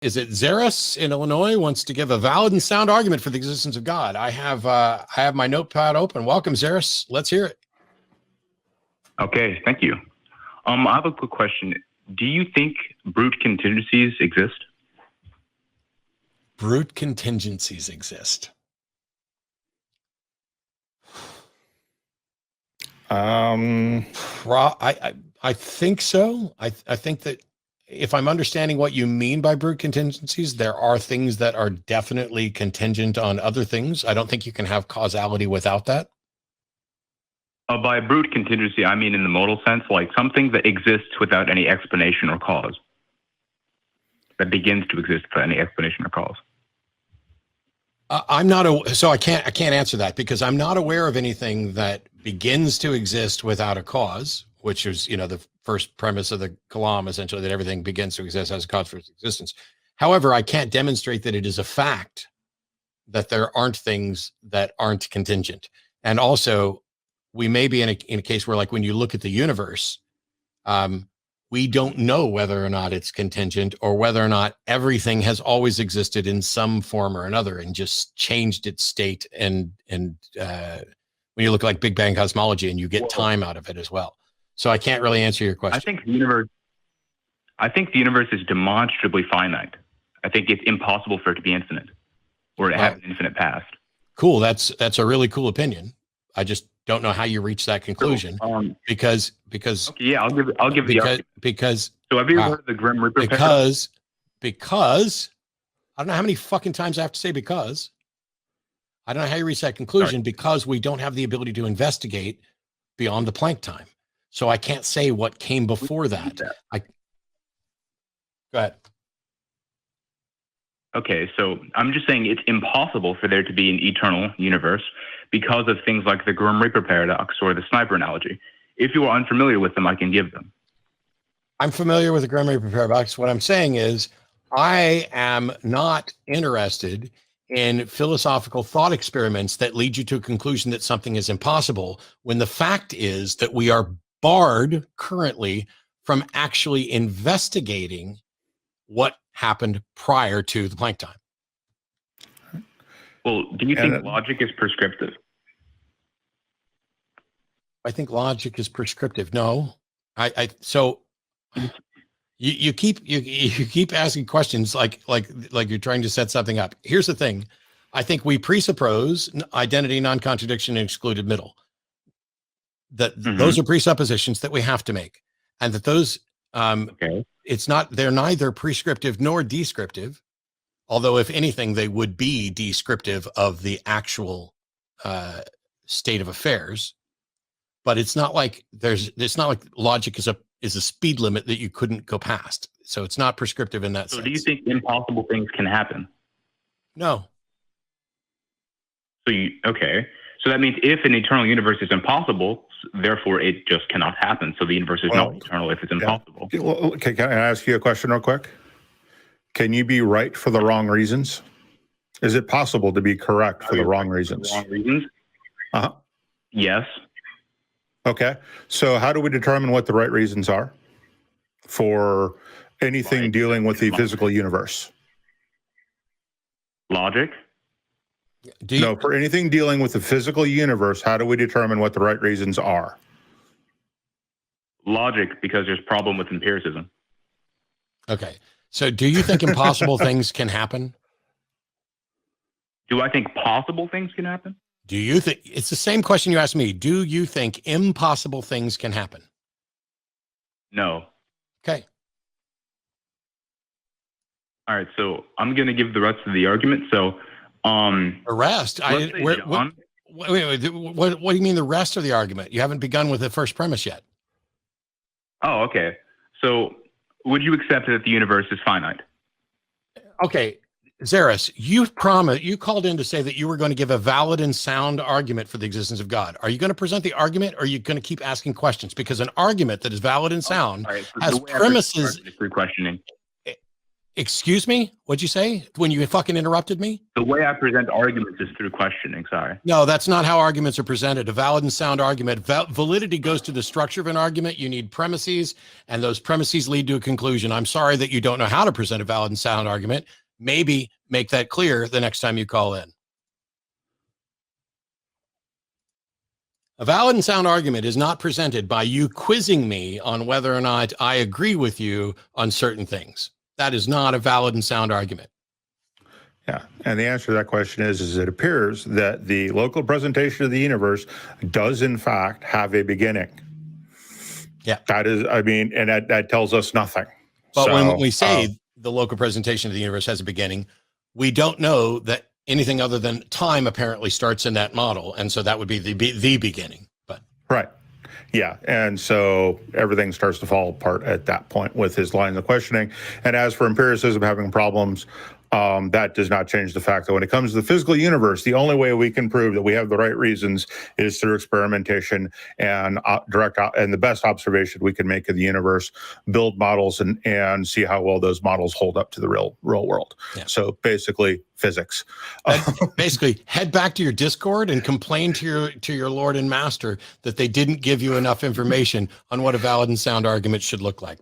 Is it Zeres in Illinois wants to give a valid and sound argument for the existence of God? I have my notepad open. Welcome, Zeres. Let's hear it. Okay, thank you. I have a quick question. Do you think brute contingencies exist? Brute contingencies exist. I think so. I think that if I'm understanding what you mean by brute contingencies, there are things that are definitely contingent on other things. I don't think you can have causality without that. By brute contingency, I mean in the modal sense, like something that exists without any explanation or cause. That begins to exist without any explanation or cause. So I can't answer that because I'm not aware of anything that begins to exist without a cause, which is, the first premise of the Kalam, essentially, that everything begins to exist as a cause for its existence. However, I can't demonstrate that it is a fact that there aren't things that aren't contingent. And also, we may be in a case where, like, when you look at the universe, we don't know whether or not it's contingent or whether or not everything has always existed in some form or another and just changed its state. And when you look like Big Bang cosmology and you get time out of it as well. So I can't really answer your question. I think the universe is demonstrably finite. I think it's impossible for it to be infinite or to have an infinite past. Cool. That's a really cool opinion. I just don't know how you reach that conclusion because okay, yeah, I'll give because so have you heard of the Grim Reaper because I don't know how many fucking times I have to say because I don't know how you reach that conclusion because we don't have the ability to investigate beyond the Planck time. So I can't say what came before that. Go ahead. Okay, so I'm just saying it's impossible for there to be an eternal universe because of things like the Grim Reaper paradox or the sniper analogy. If you are unfamiliar with them, I can give them. I'm familiar with the Grim Reaper paradox. What I'm saying is I am not interested in philosophical thought experiments that lead you to a conclusion that something is impossible when the fact is that we are barred currently from actually investigating what happened prior to the Planck time. Well, do you think logic is prescriptive? I think logic is prescriptive. No, so you keep asking questions like you're trying to set something up. Here's the thing. I think we presuppose identity, non-contradiction, and excluded middle. That those are presuppositions that we have to make, and that those they're neither prescriptive nor descriptive, although if anything they would be descriptive of the actual state of affairs. But it's not like logic is a speed limit that you couldn't go past. So it's not prescriptive in that sense. So do you think impossible things can happen? No. So that means if an eternal universe is impossible, therefore it just cannot happen. So the universe is not eternal if it's impossible. Yeah. Well, okay, can I ask you a question real quick? Can you be right for the wrong reasons? Is it possible to be correct for the wrong reasons? Wrong reasons? Yes. Okay. So how do we determine what the right reasons are for anything dealing with the physical universe? Logic? No, for anything dealing with the physical universe, how do we determine what the right reasons are? Logic, because there's a problem with empiricism. Okay. So do you think impossible things can happen? Do I think possible things can happen? Do you think it's the same question you asked me? Do you think impossible things can happen? No. Okay. All right. So I'm going to give the rest of the argument. So, the rest. What do you mean the rest of the argument? You haven't begun with the first premise yet. Oh, okay. So would you accept that the universe is finite? Okay. Zeres, you called in to say that you were going to give a valid and sound argument for the existence of God. Are you going to present the argument or are you going to keep asking questions? Because an argument that is valid and sound has premises. Questioning. Excuse me? What'd you say when you fucking interrupted me? The way I present arguments is through questioning. Sorry. No, that's not how arguments are presented. A valid and sound argument, validity goes to the structure of an argument. You need premises, and those premises lead to a conclusion. I'm sorry that you don't know how to present a valid and sound argument. Maybe make that clear the next time you call in. A valid and sound argument is not presented by you quizzing me on whether or not I agree with you on certain things. That is not a valid and sound argument. Yeah, and the answer to that question is it appears that the local presentation of the universe does in fact have a beginning. Yeah. That is, I mean, and that tells us nothing. But So, when we say the local presentation of the universe has a beginning, we don't know that anything other than time apparently starts in that model. And so that would be the beginning. But right. Yeah. And so everything starts to fall apart at that point with his line of questioning. And as for empiricism having problems, that does not change the fact that when it comes to the physical universe, the only way we can prove that we have the right reasons is through experimentation and and the best observation we can make of the universe, build models and see how well those models hold up to the real world. Yeah. So basically physics. Basically head back to your Discord and complain to your Lord and Master that they didn't give you enough information on what a valid and sound argument should look like.